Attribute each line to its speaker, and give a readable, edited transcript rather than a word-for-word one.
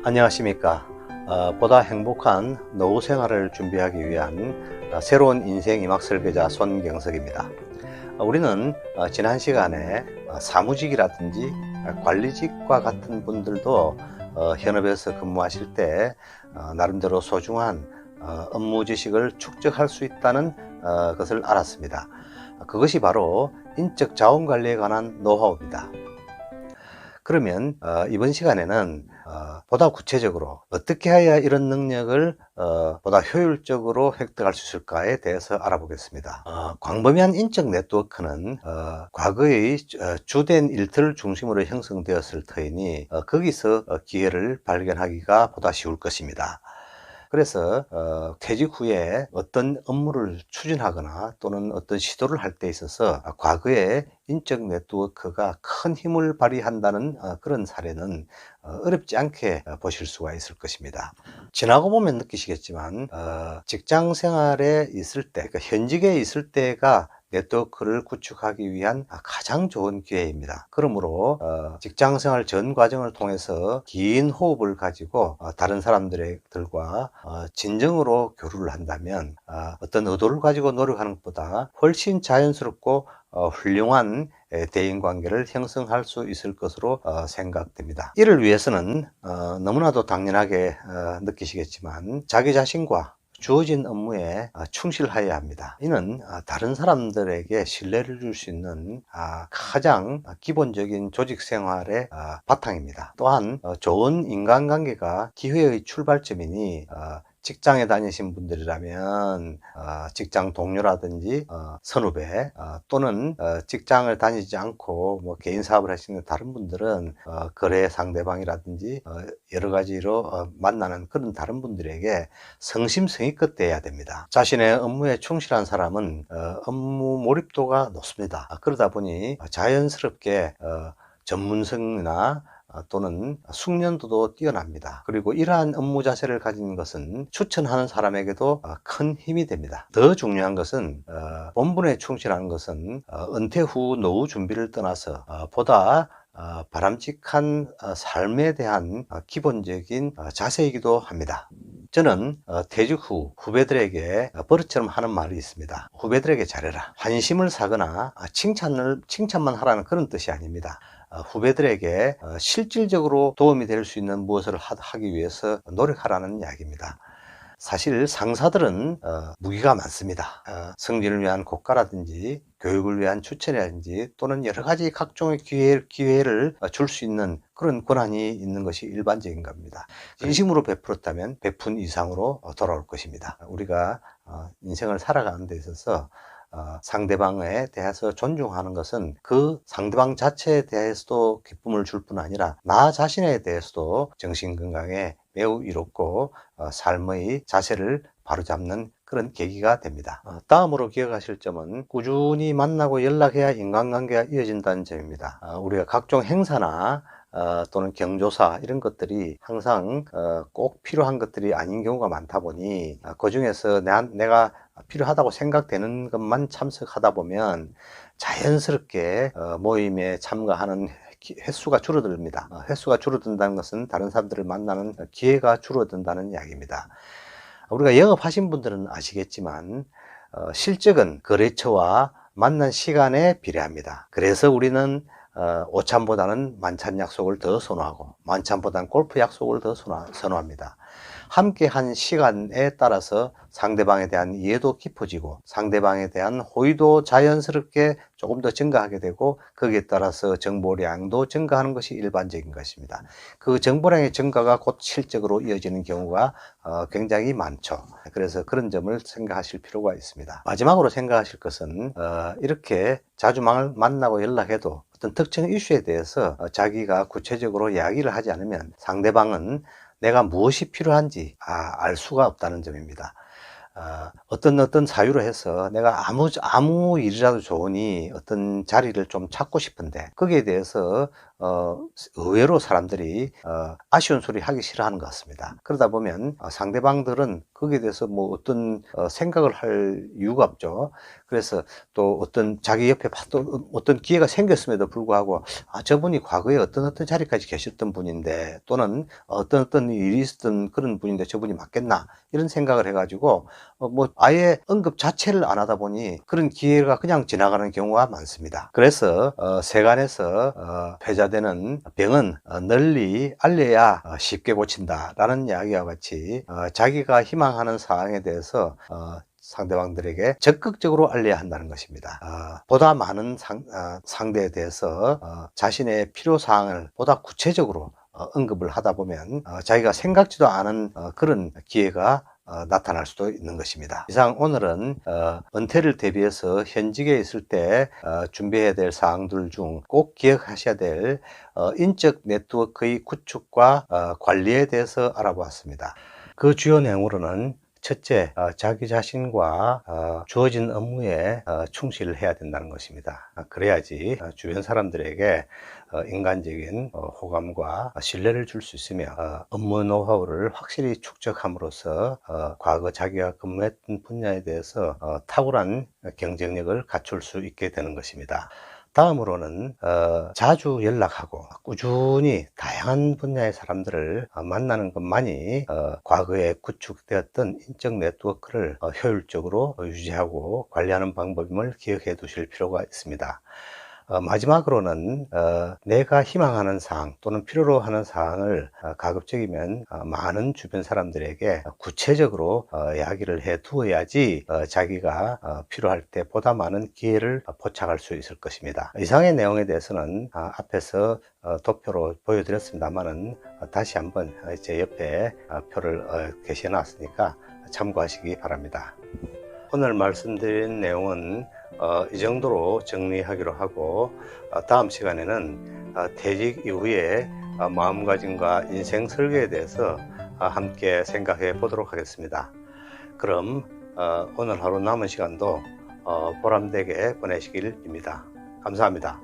Speaker 1: 안녕하십니까. 보다 행복한 노후 생활을 준비하기 위한 새로운 인생 이막 설계자 손경석입니다. 우리는 지난 시간에 사무직이라든지 관리직과 같은 분들도 현업에서 근무하실 때 나름대로 소중한 업무 지식을 축적할 수 있다는 것을 알았습니다. 그것이 바로 인적 자원 관리에 관한 노하우입니다. 그러면 이번 시간에는 보다 구체적으로 어떻게 해야 이런 능력을 보다 효율적으로 획득할 수 있을까에 대해서 알아보겠습니다. 광범위한 인적 네트워크는 과거의 주된 일터를 중심으로 형성되었을 터이니 거기서 기회를 발견하기가 보다 쉬울 것입니다. 그래서 퇴직 후에 어떤 업무를 추진하거나 또는 어떤 시도를 할 때 있어서 과거에 인적 네트워크가 큰 힘을 발휘한다는 그런 사례는 어렵지 않게 보실 수가 있을 것입니다. 지나고 보면 느끼시겠지만 직장 생활에 있을 때, 그러니까 현직에 있을 때가 네트워크를 구축하기 위한 가장 좋은 기회입니다. 그러므로 직장생활 전 과정을 통해서 긴 호흡을 가지고 다른 사람들과 진정으로 교류를 한다면 어떤 의도를 가지고 노력하는 것보다 훨씬 자연스럽고 훌륭한 대인관계를 형성할 수 있을 것으로 생각됩니다. 이를 위해서는 너무나도 당연하게 느끼시겠지만 자기 자신과 주어진 업무에 충실해야 합니다. 이는 다른 사람들에게 신뢰를 줄 수 있는 가장 기본적인 조직 생활의 바탕입니다. 또한 좋은 인간관계가 기회의 출발점이니 직장에 다니신 분들이라면 직장 동료라든지 선후배 또는 직장을 다니지 않고 뭐 개인 사업을 하시는 다른 분들은 거래 상대방이라든지 여러 가지로 만나는 그런 다른 분들에게 성심성의껏 대해야 됩니다. 자신의 업무에 충실한 사람은 업무 몰입도가 높습니다. 그러다 보니 자연스럽게 전문성이나 또는 숙련도도 뛰어납니다. 그리고 이러한 업무 자세를 가진 것은 추천하는 사람에게도 큰 힘이 됩니다. 더 중요한 것은 본분에 충실하는 것은 은퇴 후 노후 준비를 떠나서 보다 바람직한 삶에 대한 기본적인 자세이기도 합니다. 저는 퇴직 후 후배들에게 버릇처럼 하는 말이 있습니다. 후배들에게 잘해라. 환심을 사거나 칭찬만 하라는 그런 뜻이 아닙니다. 후배들에게 실질적으로 도움이 될 수 있는 무엇을 하기 위해서 노력하라는 이야기입니다. 사실 상사들은 무기가 많습니다. 승진을 위한 고가라든지 교육을 위한 추천이라든지 또는 여러 가지 각종의 기회를 줄 수 있는 그런 권한이 있는 것이 일반적인 겁니다. 진심으로 베풀었다면 베푼 이상으로 돌아올 것입니다. 우리가 인생을 살아가는 데 있어서 상대방에 대해서 존중하는 것은 그 상대방 자체에 대해서도 기쁨을 줄 뿐 아니라 나 자신에 대해서도 정신건강에 매우 이롭고 삶의 자세를 바로잡는 그런 계기가 됩니다. 다음으로 기억하실 점은 꾸준히 만나고 연락해야 인간관계가 이어진다는 점입니다. 우리가 각종 행사나 또는 경조사 이런 것들이 항상 꼭 필요한 것들이 아닌 경우가 많다 보니 그 중에서 내가 필요하다고 생각되는 것만 참석하다 보면 자연스럽게 모임에 참가하는 횟수가 줄어듭니다. 횟수가 줄어든다는 것은 다른 사람들을 만나는 기회가 줄어든다는 이야기입니다. 우리가 영업하신 분들은 아시겠지만 실적은 거래처와 만난 시간에 비례합니다. 그래서 우리는 오찬보다는 만찬 약속을 더 선호하고 만찬보다는 골프 약속을 더 선호합니다. 함께 한 시간에 따라서 상대방에 대한 이해도 깊어지고 상대방에 대한 호의도 자연스럽게 조금 더 증가하게 되고 거기에 따라서 정보량도 증가하는 것이 일반적인 것입니다. 그 정보량의 증가가 곧 실적으로 이어지는 경우가 굉장히 많죠. 그래서 그런 점을 생각하실 필요가 있습니다. 마지막으로 생각하실 것은 이렇게 자주 만나고 연락해도 어떤 특정 이슈에 대해서 자기가 구체적으로 이야기를 하지 않으면 상대방은 내가 무엇이 필요한지 알 수가 없다는 점입니다. 어떤 사유로 해서 내가 아무 일이라도 좋으니 어떤 자리를 좀 찾고 싶은데 거기에 대해서 의외로 사람들이 아쉬운 소리 하기 싫어하는 것 같습니다. 그러다 보면 상대방들은 거기에 대해서 뭐 어떤 생각을 할 이유가 없죠. 그래서 또 어떤 자기 옆에 또 어떤 기회가 생겼음에도 불구하고 저분이 과거에 어떤 자리까지 계셨던 분인데, 또는 어떤 일이 있었던 그런 분인데 저분이 맞겠나 이런 생각을 해가지고 뭐 아예 언급 자체를 안 하다 보니 그런 기회가 그냥 지나가는 경우가 많습니다. 그래서 세간에서 회자되는 병은 널리 알려야 쉽게 고친다 라는 이야기와 같이 자기가 희망하는 사항에 대해서 상대방들에게 적극적으로 알려야 한다는 것입니다. 보다 많은 상대에 대해서 자신의 필요사항을 보다 구체적으로 언급을 하다 보면 자기가 생각지도 않은 그런 기회가 나타날 수도 있는 것입니다. 이상 오늘은 은퇴를 대비해서 현직에 있을 때 준비해야 될 사항들 중 꼭 기억하셔야 될 인적 네트워크의 구축과 관리에 대해서 알아보았습니다. 그 주요 내용으로는 첫째, 자기 자신과 주어진 업무에 충실을 해야 된다는 것입니다. 그래야지 주변 사람들에게 인간적인 호감과 신뢰를 줄 수 있으며 업무 노하우를 확실히 축적함으로써 과거 자기가 근무했던 분야에 대해서 탁월한 경쟁력을 갖출 수 있게 되는 것입니다. 다음으로는 자주 연락하고 꾸준히 다양한 분야의 사람들을 만나는 것만이 과거에 구축되었던 인적 네트워크를 효율적으로 유지하고 관리하는 방법임을 기억해 두실 필요가 있습니다. 마지막으로는 내가 희망하는 사항 또는 필요로 하는 사항을 가급적이면 많은 주변 사람들에게 구체적으로 이야기를 해 두어야지 자기가 필요할 때 보다 많은 기회를 포착할 수 있을 것입니다. 이상의 내용에 대해서는 앞에서 도표로 보여드렸습니다만은 다시 한번 제 옆에 표를 게시해 놨으니까 참고하시기 바랍니다. 오늘 말씀드린 내용은 이 정도로 정리하기로 하고, 다음 시간에는 퇴직 이후에 마음가짐과 인생 설계에 대해서 함께 생각해 보도록 하겠습니다. 그럼 오늘 하루 남은 시간도 보람되게 보내시길 빕니다. 감사합니다.